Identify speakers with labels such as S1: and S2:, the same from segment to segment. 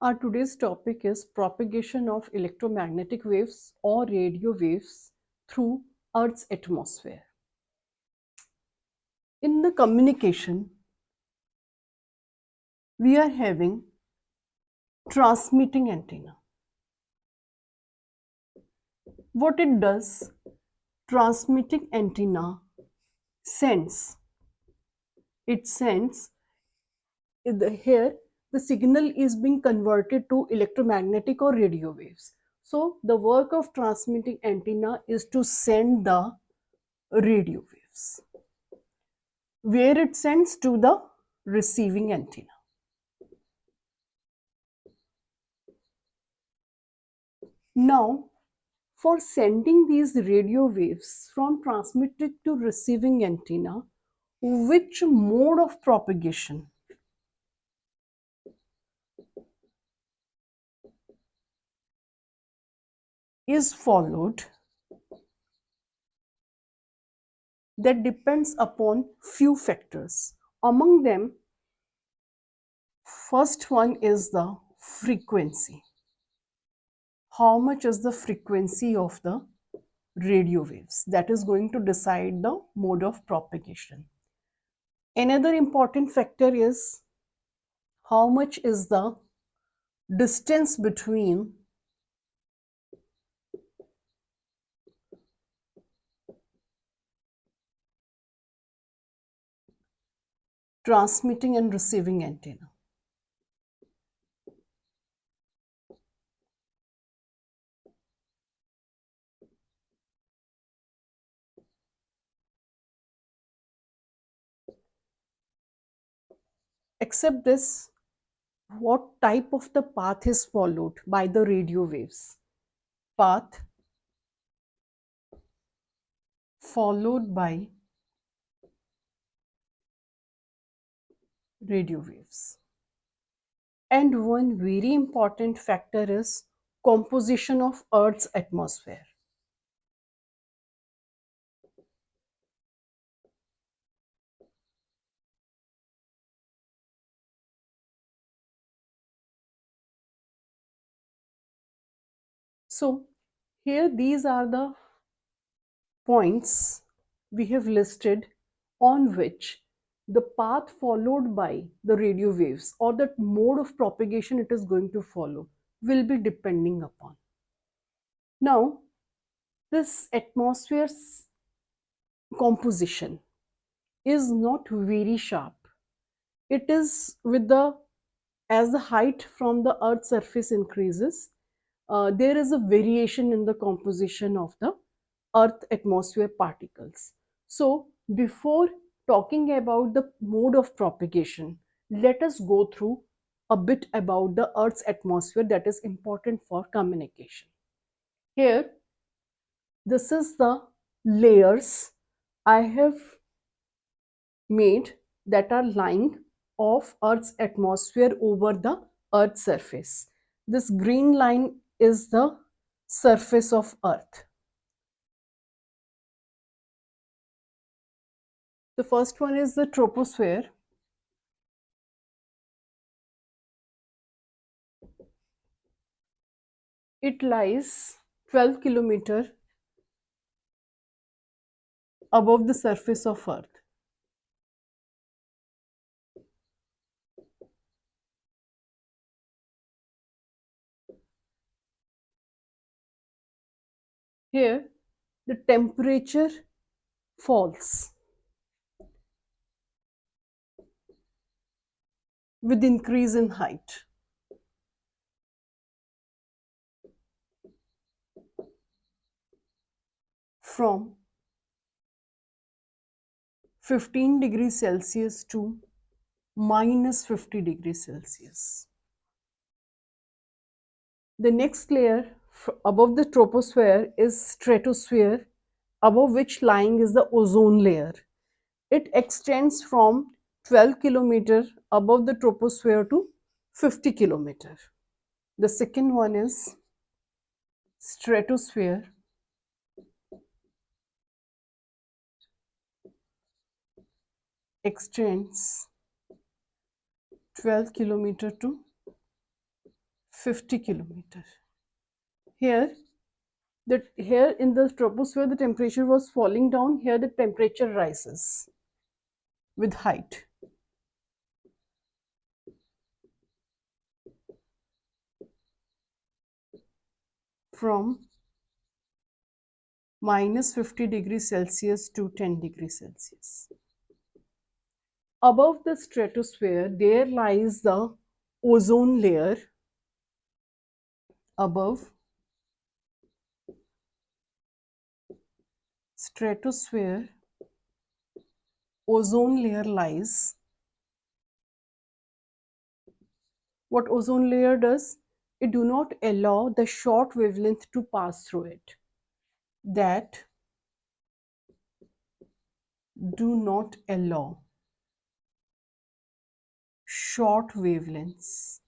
S1: Our today's topic is propagation of electromagnetic waves or radio waves through Earth's atmosphere. In the communication, we are having transmitting antenna. What it does, transmitting antenna sends. It sends here the signal is being converted to electromagnetic or radio waves. So the work of transmitting antenna is to send the radio waves, where it sends to the receiving antenna. Now, for sending these radio waves from transmitted to receiving antenna, which mode of propagation is followed, that depends upon few factors. Among them, first one is the frequency. How much is the frequency of the radio waves? That is going to decide the mode of propagation. Another important factor is how much is the distance between transmitting and receiving antenna. Except this, what type of the path is followed by the radio waves? Path followed by radio waves. And one very important factor is composition of Earth's atmosphere. So here these are the points we have listed on which the path followed by the radio waves or the mode of propagation it is going to follow will be depending upon. Now, this atmosphere's composition is not very sharp. It is with the as the height from the Earth's surface increases, there is a variation in the composition of the Earth atmosphere particles. So, before talking about the mode of propagation, let us go through a bit about the Earth's atmosphere that is important for communication. Here, this is the layers I have made that are lying of Earth's atmosphere over the Earth's surface. This green line is the surface of Earth. The first one is the troposphere. It lies 12 kilometers above the surface of Earth. Here, the temperature falls with increase in height. From 15 degrees Celsius to minus 50 degrees Celsius. The next layer above the troposphere is stratosphere, above which lying is the ozone layer. It extends from 12 kilometers above the troposphere to 50 kilometers. The second one is stratosphere. Extends 12 kilometers to 50 kilometer. Here, here in the troposphere, the temperature was falling down. Here, the temperature rises with height. From minus 50 degrees Celsius to 10 degrees Celsius. Above the stratosphere, there lies the ozone layer. Above stratosphere, ozone layer lies. What ozone layer does? It do not allow the short wavelength to pass through it. That do not allow short wavelengths.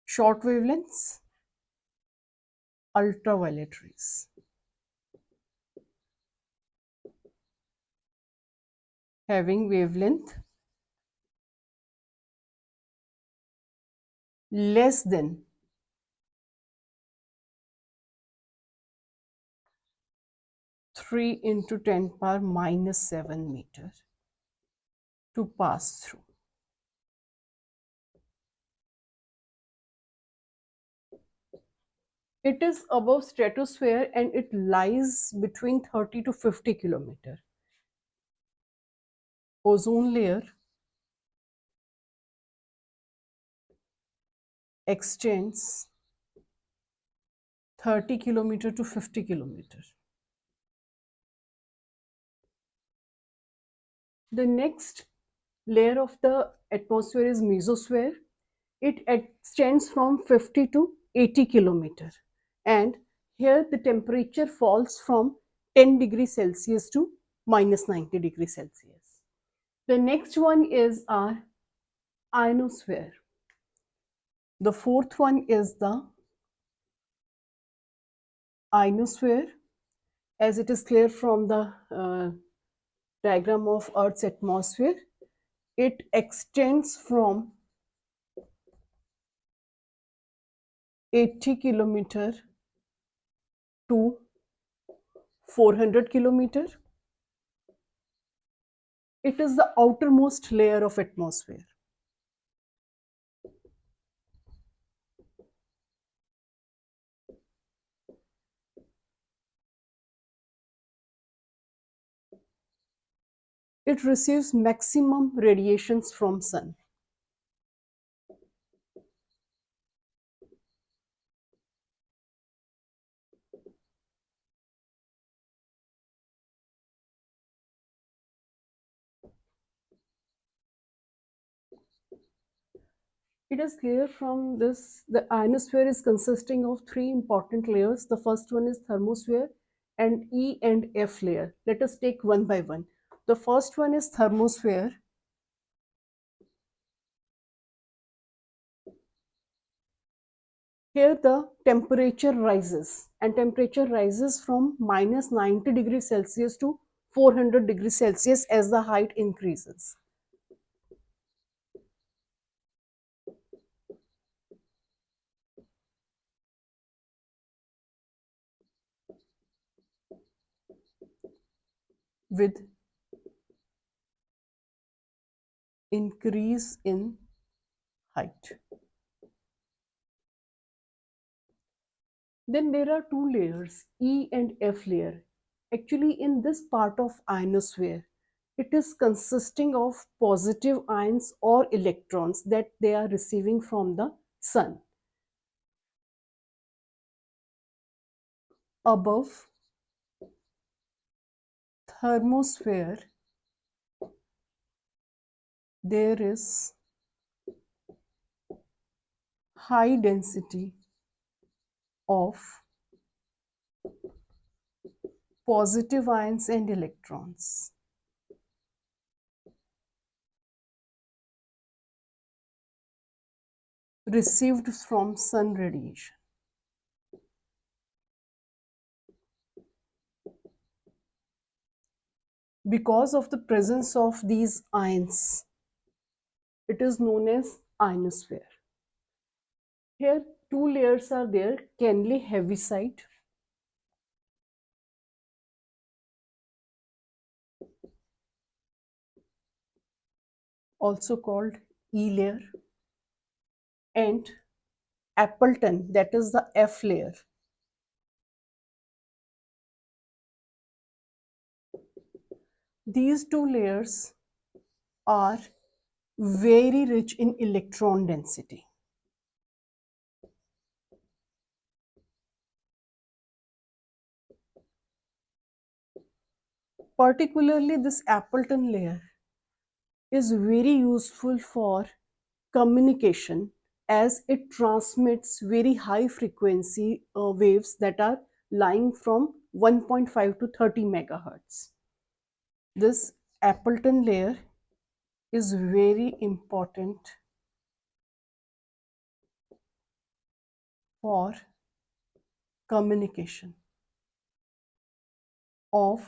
S1: Short wavelengths, ultraviolet rays. Having wavelength less than 3 into 10 power minus 7 meter to pass through. It is above stratosphere and it lies between 30 to 50 kilometer. Ozone layer extends 30 kilometer to 50 kilometer. The next layer of the atmosphere is mesosphere. It extends from 50 to 80 kilometer, and here the temperature falls from 10 degrees Celsius to minus 90 degrees Celsius. The next one is our ionosphere. The fourth one is the ionosphere, as it is clear from the diagram of Earth's atmosphere. It extends from 80 kilometer to 400 kilometer. It is the outermost layer of atmosphere. It receives maximum radiations from sun. It is clear from this, the ionosphere is consisting of three important layers. The first one is thermosphere and E and F layer. Let us take one by one. The first one is thermosphere. Here the temperature rises, and temperature rises from minus 90 degrees Celsius to 400 degrees Celsius as the height increases. With increase in height. Then there are two layers, E and F layer. Actually, in this part of ionosphere, it is consisting of positive ions or electrons that they are receiving from the sun. Above thermosphere, there is high density of positive ions and electrons received from sun radiation. Because of the presence of these ions It is known as ionosphere. Here, two layers are there, Kennelly heaviside, also called E layer, and Appleton, that is the F layer. These two layers are very rich in electron density. Particularly, this Appleton layer is very useful for communication as it transmits very high frequency waves that are lying from 1.5 to 30 megahertz. This Appleton layer is very important for communication of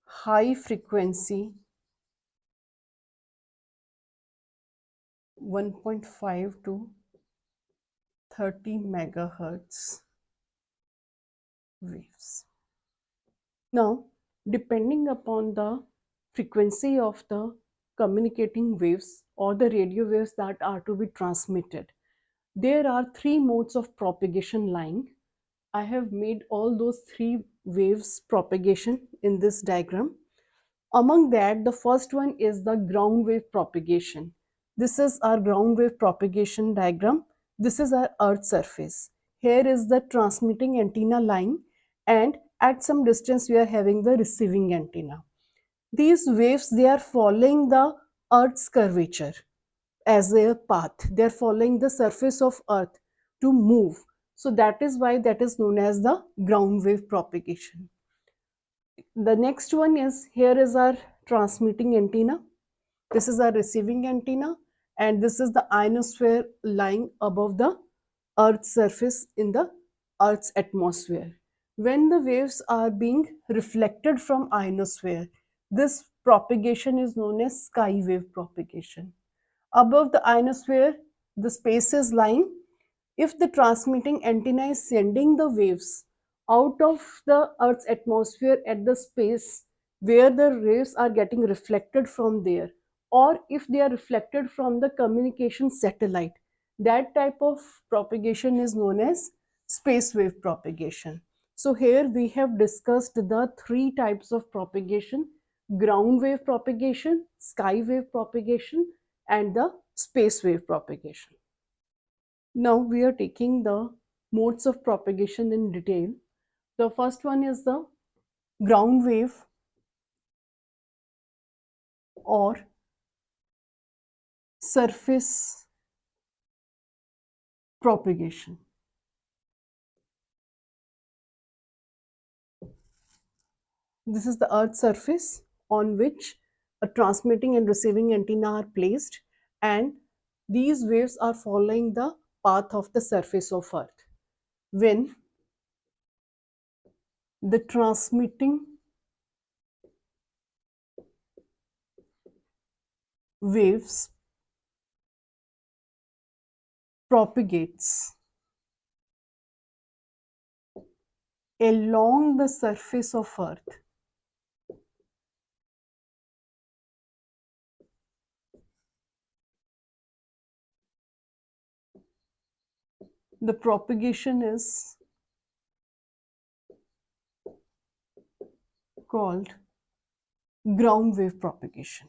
S1: high frequency 1.5 to 30 megahertz waves. Now, depending upon the frequency of the communicating waves or the radio waves that are to be transmitted, there are three modes of propagation lying. I have made all those three waves propagation in this diagram. Among that, the first one is the ground wave propagation. This is our ground wave propagation diagram. This is our Earth surface. Here is the transmitting antenna line, and at some distance we are having the receiving antenna. These waves, they are following the Earth's curvature as their path. They are following the surface of Earth to move. So that is why that is known as the ground wave propagation. The next one is, here is our transmitting antenna, this is our receiving antenna, and this is the ionosphere lying above the Earth's surface in the Earth's atmosphere. When the waves are being reflected from ionosphere, this propagation is known as sky wave propagation. Above the ionosphere, the space is lying. If the transmitting antenna is sending the waves out of the Earth's atmosphere at the space where the waves are getting reflected from there, or if they are reflected from the communication satellite, that type of propagation is known as space wave propagation. So here we have discussed the three types of propagation: ground wave propagation, sky wave propagation, and the space wave propagation. Now we are taking the modes of propagation in detail. The first one is the ground wave or surface propagation. This is the Earth's surface on which a transmitting and receiving antenna are placed, and these waves are following the path of the surface of Earth. When the transmitting waves propagates along the surface of Earth, the propagation is called ground wave propagation.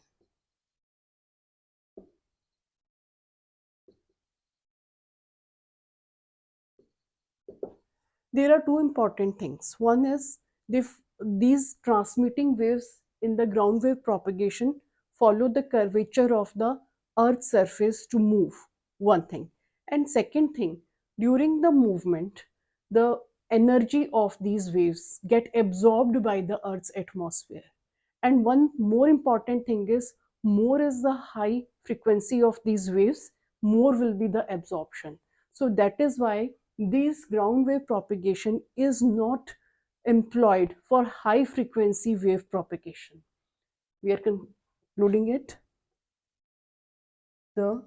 S1: There are two important things. One is these transmitting waves in the ground wave propagation follow the curvature of the Earth's surface to move, one thing. And second thing, during the movement, the energy of these waves get absorbed by the Earth's atmosphere. And one more important thing is, more is the high frequency of these waves, more will be the absorption. So that is why this ground wave propagation is not employed for high frequency wave propagation. We are concluding it. The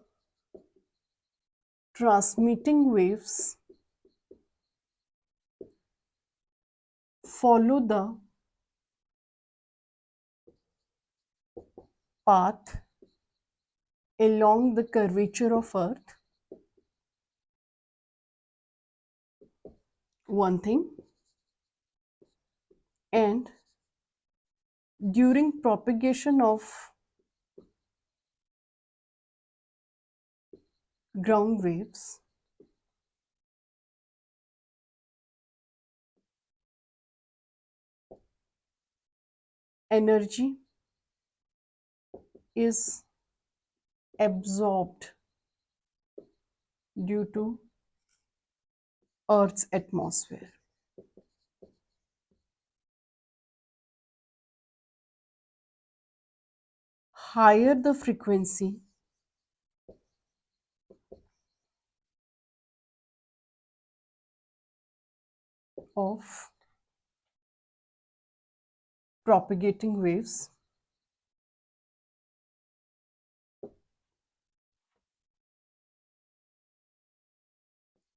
S1: transmitting waves follow the path along the curvature of Earth. One thing. And during propagation of ground waves, energy is absorbed due to Earth's atmosphere. Higher the frequency of propagating waves,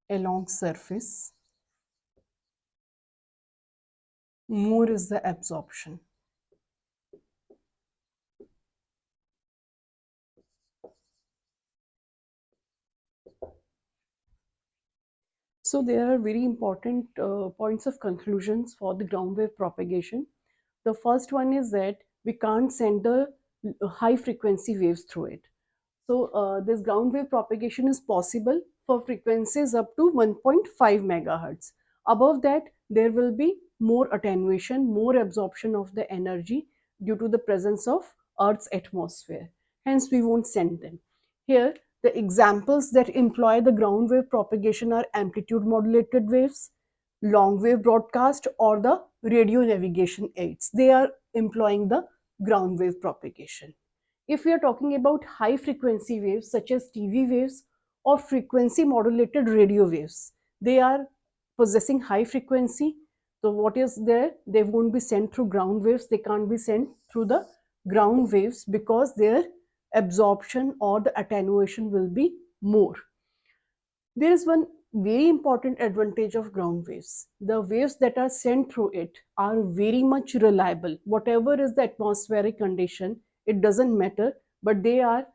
S1: along surface, more is the absorption. So there are very important points of conclusions for the ground wave propagation. The first one is that we can't send the high frequency waves through it. So this ground wave propagation is possible for frequencies up to 1.5 megahertz. Above that, there will be more attenuation, more absorption of the energy due to the presence of Earth's atmosphere. Hence, we won't send them. Here, the examples that employ the ground wave propagation are amplitude modulated waves, long wave broadcast, or the radio navigation aids. They are employing the ground wave propagation. If we are talking about high frequency waves such as TV waves or frequency modulated radio waves, they are possessing high frequency. So what is there? They won't be sent through ground waves. They can't be sent through the ground waves because their absorption or the attenuation will be more. There is one very important advantage of ground waves. The waves that are sent through it are very much reliable. Whatever is the atmospheric condition, it doesn't matter, but they are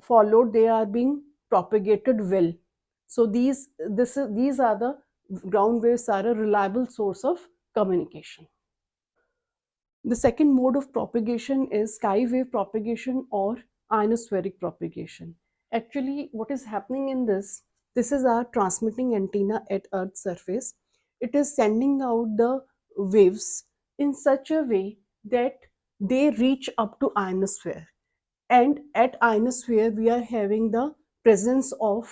S1: followed, they are being propagated well. So these are the ground waves are a reliable source of communication. The second mode of propagation is sky wave propagation or ionospheric propagation. Actually, what is happening in this is our transmitting antenna at Earth's surface. It is sending out the waves in such a way that they reach up to ionosphere. And at ionosphere, we are having the presence of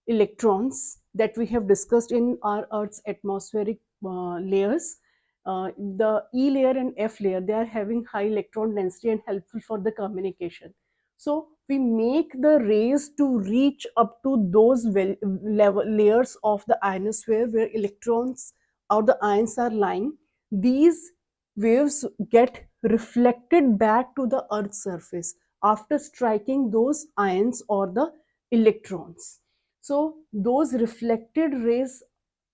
S1: electrons that we have discussed in our Earth's atmospheric layers. The E layer and F layer, they are having high electron density and helpful for the communication. So we make the rays to reach up to those layers of the ionosphere where electrons or the ions are lying. These waves get reflected back to the Earth's surface after striking those ions or the electrons. So those reflected rays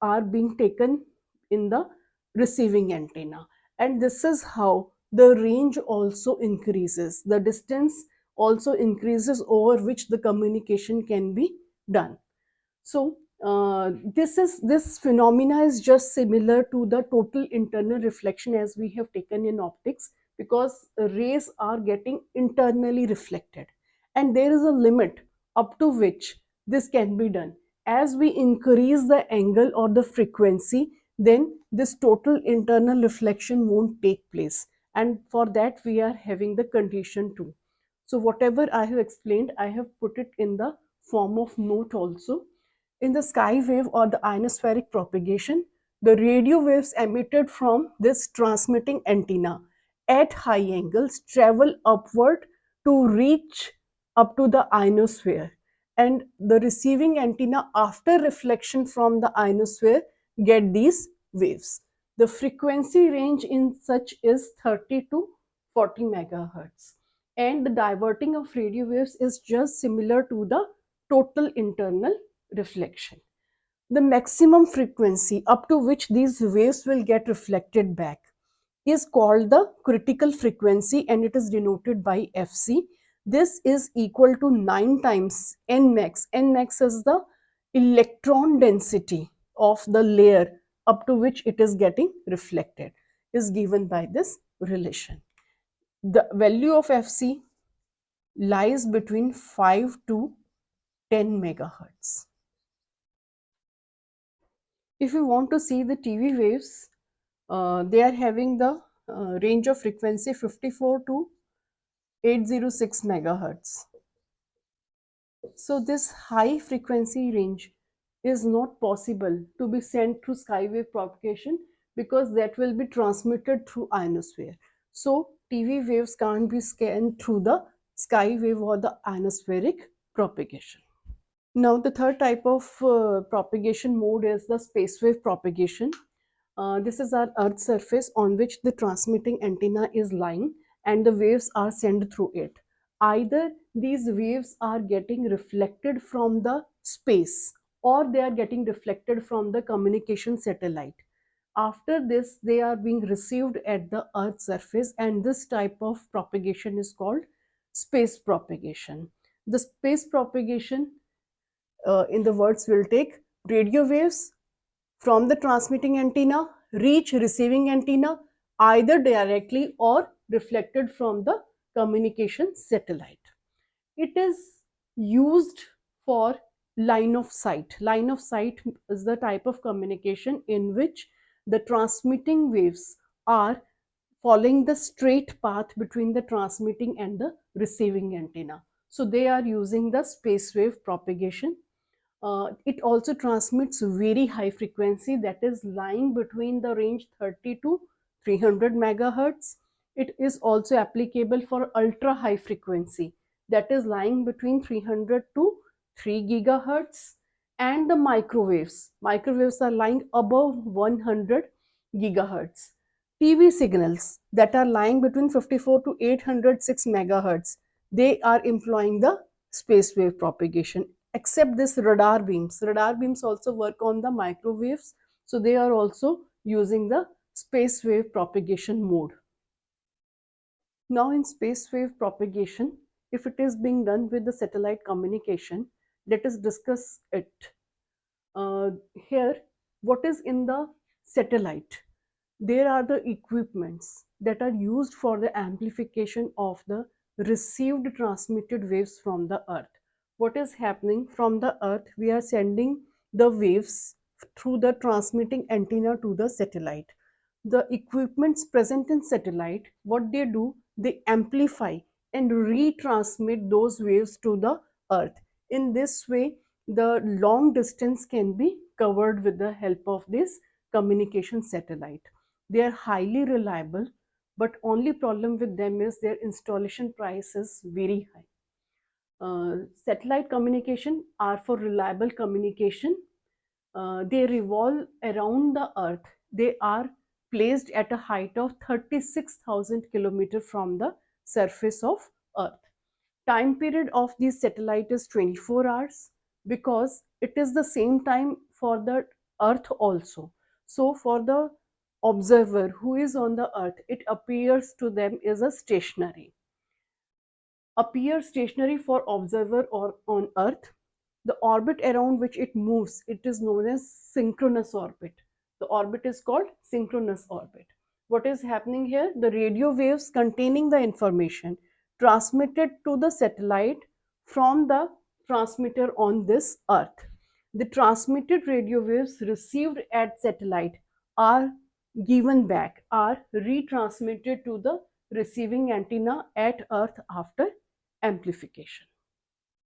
S1: are being taken in the receiving antenna, and this is how the range also increases, the distance also increases over which the communication can be done. So this phenomena is just similar to the total internal reflection as we have taken in optics, because rays are getting internally reflected, and there is a limit up to which this can be done. As we increase the angle or the frequency, then this total internal reflection won't take place, and for that we are having the condition 2. So whatever I have explained, I have put it in the form of note also. In the sky wave or the ionospheric propagation, the radio waves emitted from this transmitting antenna at high angles travel upward to reach up to the ionosphere, and the receiving antenna after reflection from the ionosphere get these waves. The frequency range in such is 30 to 40 megahertz. And the diverting of radio waves is just similar to the total internal reflection. The maximum frequency up to which these waves will get reflected back is called the critical frequency, and it is denoted by Fc. This is equal to 9 times Nmax. Nmax is the electron density of the layer up to which it is getting reflected, is given by this relation. The value of Fc lies between 5 to 10 megahertz. If you want to see the TV waves, they are having the range of frequency 54 to 806 megahertz. So this high frequency range is not possible to be sent through skywave propagation because that will be transmitted through ionosphere. So TV waves can't be scanned through the skywave or the ionospheric propagation. Now the third type of propagation mode is the space wave propagation. This is our Earth's surface on which the transmitting antenna is lying and the waves are sent through it. Either these waves are getting reflected from the space or they are getting reflected from the communication satellite. After this, they are being received at the Earth's surface, and this type of propagation is called space propagation. The space propagation, in the words, will take radio waves from the transmitting antenna reach receiving antenna either directly or reflected from the communication satellite. It is used for line of sight. Line of sight is the type of communication in which the transmitting waves are following the straight path between the transmitting and the receiving antenna. So they are using the space wave propagation. It also transmits very high frequency, that is lying between the range 30 to 300 megahertz. It is also applicable for ultra high frequency, that is lying between 300 to 3 gigahertz. And the microwaves. Microwaves are lying above 100 gigahertz. TV signals that are lying between 54 to 806 megahertz, they are employing the space wave propagation. Except this radar beams. Radar beams also work on the microwaves, so they are also using the space wave propagation mode. Now in space wave propagation, if it is being done with the satellite communication, let us discuss it. Here, what is in the satellite? There are the equipments that are used for the amplification of the received transmitted waves from the earth. What is happening from the earth? We are sending the waves through the transmitting antenna to the satellite. The equipments present in satellite, what they do, they amplify and retransmit those waves to the earth. In this way, the long distance can be covered with the help of this communication satellite. They are highly reliable, but only problem with them is their installation price is very high. Satellite communication are for reliable communication. They revolve around the earth. They are placed at a height of 36,000 kilometers from the surface of earth. Time period of the satellite is 24 hours because it is the same time for the earth also. So for the observer who is on the earth, it appears to them is a stationary. Appears stationary for observer or on earth. The orbit around which it moves, it is known as synchronous orbit. The orbit is called synchronous orbit. What is happening here? The radio waves containing the information transmitted to the satellite from the transmitter on this earth. The transmitted radio waves received at satellite are given back, are retransmitted to the receiving antenna at earth after amplification.